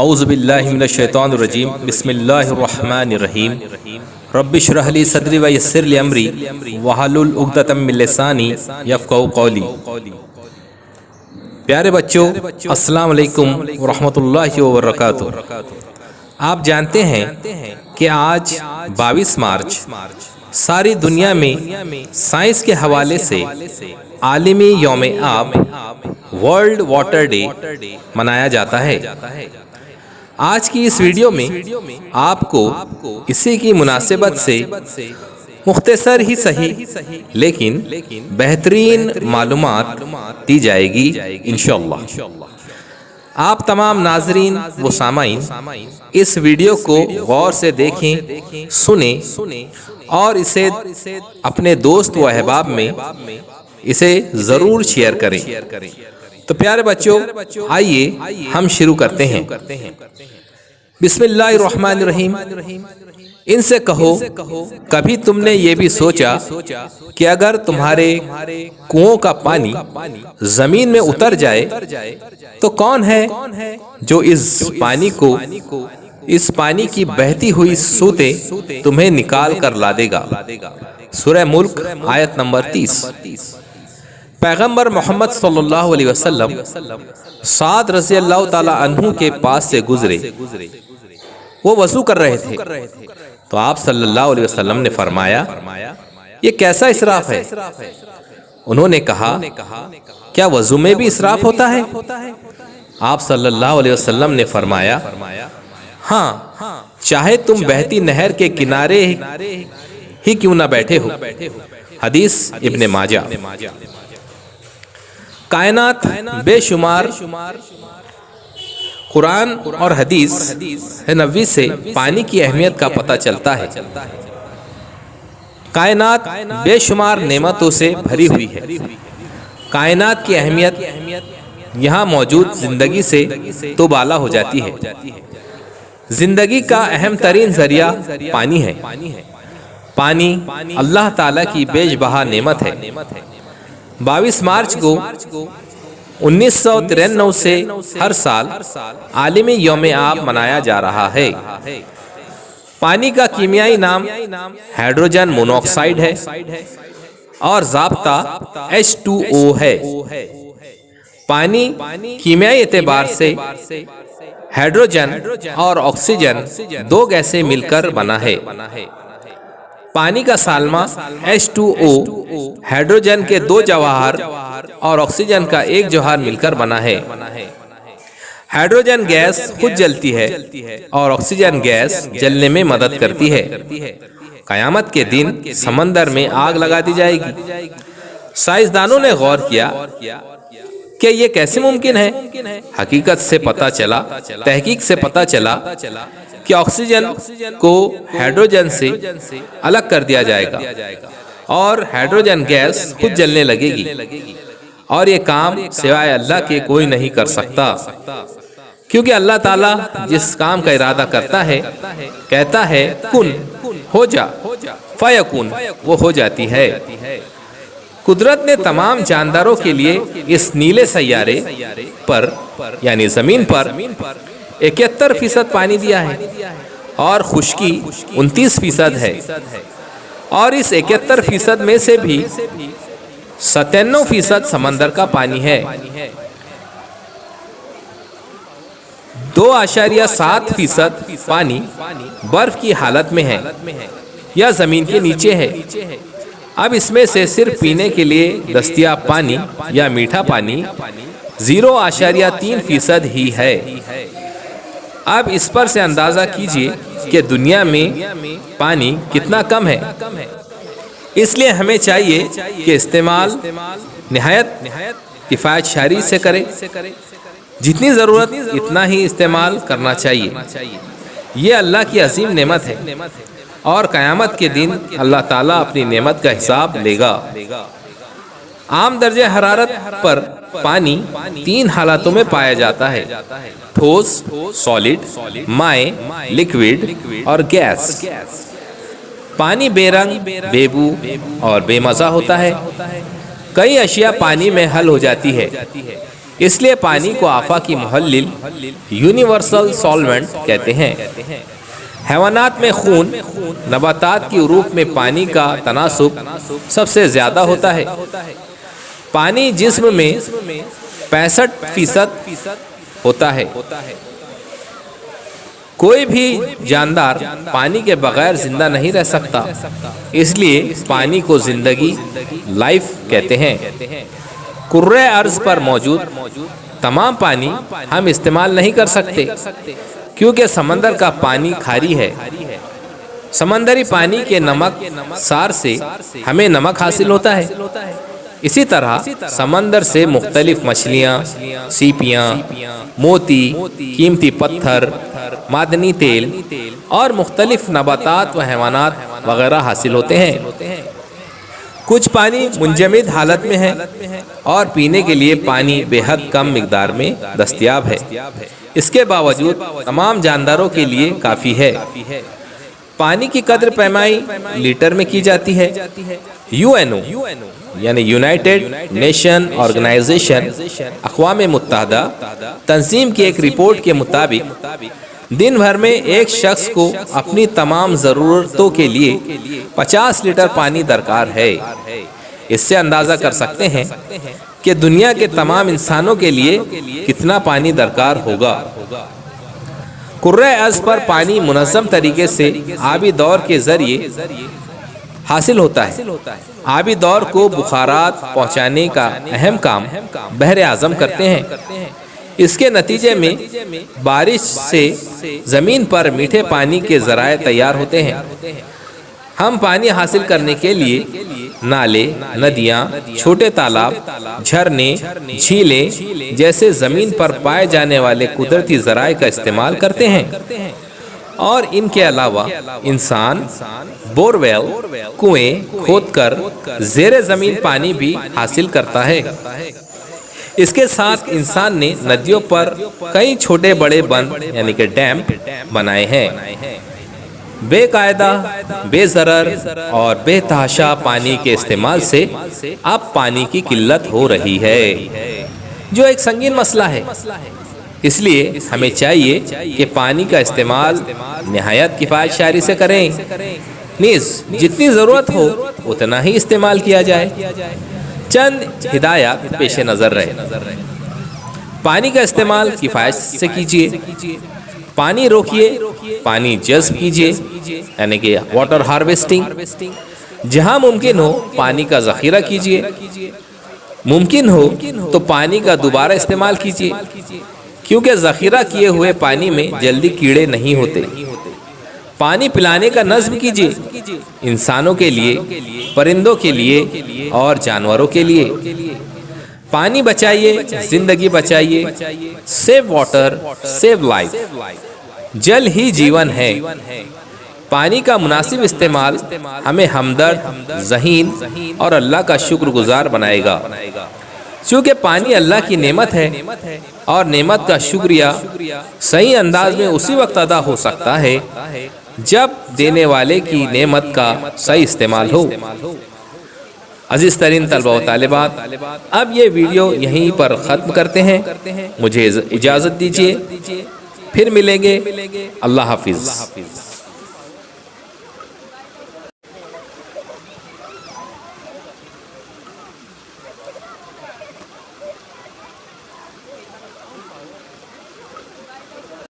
اعوذ باللہ من الشیطان الرجیم بسم اللہ الرحمن الرحیم رب اشرح لی صدری ویسر لی امری واحلل عقدۃ من لسانی یفقہوا قولی۔ پیارے بچوں، السلام علیکم ورحمۃ اللہ وبرکاتہ۔ آپ جانتے ہیں کہ آج 22 مارچ ساری دنیا میں سائنس کے حوالے سے عالمی یوم آب ورلڈ واٹر ڈے منایا جاتا ہے۔ آج کی اس ویڈیو میں آپ کو اسی کی مناسبت سے مختصر ہی صحیح لیکن بہترین معلومات دی جائے گی انشاءاللہ۔ آپ تمام ناظرین و سامعین اس ویڈیو کو غور سے دیکھیں، سنیں اور اسے اپنے دوست و احباب میں اسے ضرور شیئر کریں۔ تو پیارے بچوں، آئیے ہم شروع کرتے ہیں۔ بسم اللہ الرحمن الرحیم۔ ان سے کہو، کبھی تم نے یہ بھی سوچا کہ اگر تمہارے کنووں کا پانی زمین میں اتر جائے تو کون ہے جو اس پانی کی بہتی ہوئی سوتیں تمہیں نکال کر لا دے گا؟ سورہ ملک آیت نمبر 30۔ پیغمبر محمد صلی اللہ علیہ وسلم سعد رضی اللہ تعالی عنہ کے پاس سے گزرے۔ وہ وضو کر رہے تھے تو آپ صلی اللہ علیہ وسلم نے فرمایا، یہ کیسا اسراف ہے؟ انہوں نے کہا، کیا وضو میں بھی اسراف ہوتا ہے؟ آپ صلی اللہ علیہ وسلم نے فرمایا، ہاں، چاہے تم بہتی نہر کے کنارے ہی کیوں نہ بیٹھے ہو۔ حدیث ابن ماجہ۔ کائنات بے شمار قرآن اور حدیث نبوی سے پانی کی اہمیت کا پتہ چلتا ہے۔ کائنات بے شمار نعمتوں سے بھری ہوئی ہے۔ کائنات کی اہمیت یہاں موجود زندگی سے تو بالا ہو جاتی ہے۔ زندگی کا اہم ترین ذریعہ پانی ہے۔ پانی اللہ تعالیٰ کی بیش بہا نعمت ہے۔ 22 مارچ کو 1993 سے ہر سال عالمی یوم آب منایا جا رہا ہے۔ پانی کا کیمیائی نام ہائیڈروجن مونوکسائیڈ ہے اور ضابطہ H2O ہے۔ پانی کیمیائی اعتبار سے ہائیڈروجن اور آکسیجن دو گیسیں مل کر بنا ہے۔ پانی کا سالمہ H2O ہائیڈروجن کے دو جوہر اور آکسیجن کا ایک جوہر مل کر بنا ہے۔ ہائیڈروجن گیس خود جلتی ہے اور آکسیجن گیس جلنے میں مدد کرتی ہے۔ قیامت کے دن سمندر میں آگ لگا دی جائے گی۔ سائنسدانوں نے غور کیا کہ یہ کیسے ممکن ہے؟ حقیقت سے پتہ چلا، تحقیق سے پتہ چلا کہ آکسیجن کو ہائیڈروجن سے الگ کر دیا جائے گا اور ہائیڈروجن گیس خود جلنے لگے گی، اور یہ کام سوائے اللہ کے کوئی نہیں کر سکتا، کیونکہ اللہ تعالیٰ جس کام کا ارادہ کرتا ہے کہتا ہے کن، ہو جا، فیکون، وہ ہو جاتی ہے۔ قدرت نے تمام جانداروں کے لیے اس نیلے سیارے پر یعنی زمین پر 71% پانی دیا ہے اور خشکی 29% ہے، اور اس 71% میں سے بھی 97% سمندر کا پانی ہے۔ 2.7% پانی برف کی حالت میں ہے یا زمین کے نیچے ہے۔ اب اس میں سے صرف پینے کے لیے دستیاب پانی یا میٹھا پانی 0.3% ہی ہے۔ اب اس پر سے اندازہ کیجئے کہ دنیا میں پانی کتنا کم ہے۔ اس لیے ہمیں چاہیے کہ استعمال نہایت کفایت شعاری سے کریں۔ جتنی ضرورت اتنا ہی استعمال کرنا چاہیے۔ یہ اللہ کی عظیم نعمت ہے اور قیامت کے دن اللہ تعالیٰ اپنی نعمت کا حساب لے گا۔ عام درجہ حرارت پر پانی 3 حالاتوں میں پایا جاتا ہے: ٹھوس، سالڈ، مائع، لیکوڈ اور گیس۔ پانی بے رنگ، بے بو اور بے مزہ ہوتا ہے۔ کئی اشیاء پانی میں حل ہو جاتی ہے اس لیے پانی کو آفاقی محلل یونیورسل سالوینٹ کہتے ہیں۔ حیوانات میں خون، نباتات کی عروق میں پانی کا تناسب سب سے زیادہ ہوتا ہے۔ پانی جسم میں 65% ہوتا ہے۔ کوئی بھی جاندار پانی کے بغیر زندہ نہیں رہ سکتا، اس لیے پانی کو زندگی، لائف کہتے ہیں۔ کرۂ ارض پر موجود تمام پانی ہم استعمال نہیں کر سکتے کیونکہ سمندر کا پانی کھاری ہے۔ سمندری پانی کے نمک سار سے ہمیں نمک حاصل ہوتا ہے۔ اسی طرح سمندر سے مختلف مچھلیاں، سیپیاں، موتی، قیمتی پتھر، معدنی تیل اور مختلف نباتات و حیوانات وغیرہ حاصل ہوتے ہیں۔ کچھ پانی منجمد حالت میں ہے اور پینے کے لیے پانی بے حد کم مقدار میں دستیاب ہے۔ اس کے باوجود تمام جانداروں کے لیے کافی ہے۔ پانی کی قدر پیمائی لیٹر میں کی جاتی ہے۔ UNO یعنی یونائٹڈ نیشن آرگنائزیشن، اقوام متحدہ تنظیم کی ایک رپورٹ کے مطابق دن بھر میں ایک شخص کو اپنی تمام ضرورتوں کے لیے 50 لیٹر پانی درکار ہے۔ اس سے اندازہ کر سکتے ہیں کہ دنیا کے تمام انسانوں کے لیے کتنا پانی درکار ہوگا۔ کرۂ ارض پر پانی منظم طریقے سے آبی دور کے ذریعے حاصل ہوتا ہے۔ آبی دور کو بخارات پہنچانے کا اہم کام بحر اعظم کرتے ہیں۔ اس کے نتیجے میں بارش سے زمین پر میٹھے پانی کے ذرائع تیار ہوتے ہیں۔ ہم پانی حاصل کرنے کے لیے نالے، ندیاں، چھوٹے تالاب، جھرنے، جھیلیں جیسے زمین پر پائے جانے والے قدرتی ذرائع کا استعمال کرتے ہیں، اور ان کے علاوہ انسان بور ویل، کنویں کھود کر زیر زمین پانی بھی حاصل کرتا ہے۔ اس کے ساتھ انسان نے ندیوں پر کئی چھوٹے بڑے بند یعنی کہ ڈیم بنائے ہیں۔ بے قاعدہ، بے ضرر اور بے تحاشا پانی کے استعمال سے اب پانی کی قلت ہو رہی ہے، جو ایک سنگین مسئلہ ہے۔ اس لیے ہمیں چاہیے کہ پانی کا استعمال نہایت کفایت شعاری سے کریں، نیز جتنی ضرورت ہو اتنا ہی استعمال کیا جائے۔ چند ہدایات پیش نظر رہے۔ پانی کا استعمال کفایت سے کیجیے، پانی روکیے، پانی جذب کیجیے یعنی کہ واٹر ہارویسٹنگ، جہاں ممکن ہو پانی کا ذخیرہ کیجیے، ممکن ہو تو پانی کا دوبارہ استعمال کیجیے کیونکہ ذخیرہ کیے ہوئے پانی میں جلدی کیڑے نہیں ہوتے۔ پانی پلانے کا نظم کیجیے، انسانوں کے لیے، پرندوں کے لیے اور جانوروں کے لیے۔ پانی بچائیے، زندگی بچائیے۔ Save water, save life. جل ہی جیون ہے۔ پانی کا مناسب استعمال ہمیں ہمدرد، ذہین اور اللہ کا شکر گزار بنائے گا۔ چونکہ پانی اللہ کی نعمت ہے اور نعمت کا شکریہ صحیح انداز میں اسی وقت ادا ہو سکتا ہے جب دینے والے کی نعمت کا صحیح استعمال ہو۔ عزیز ترین طلبہ و طالبات، اب یہ ویڈیو یہیں پر ختم کرتے ہیں۔ مجھے اجازت دیجیے، پھر ملیں گے۔ اللہ حافظ۔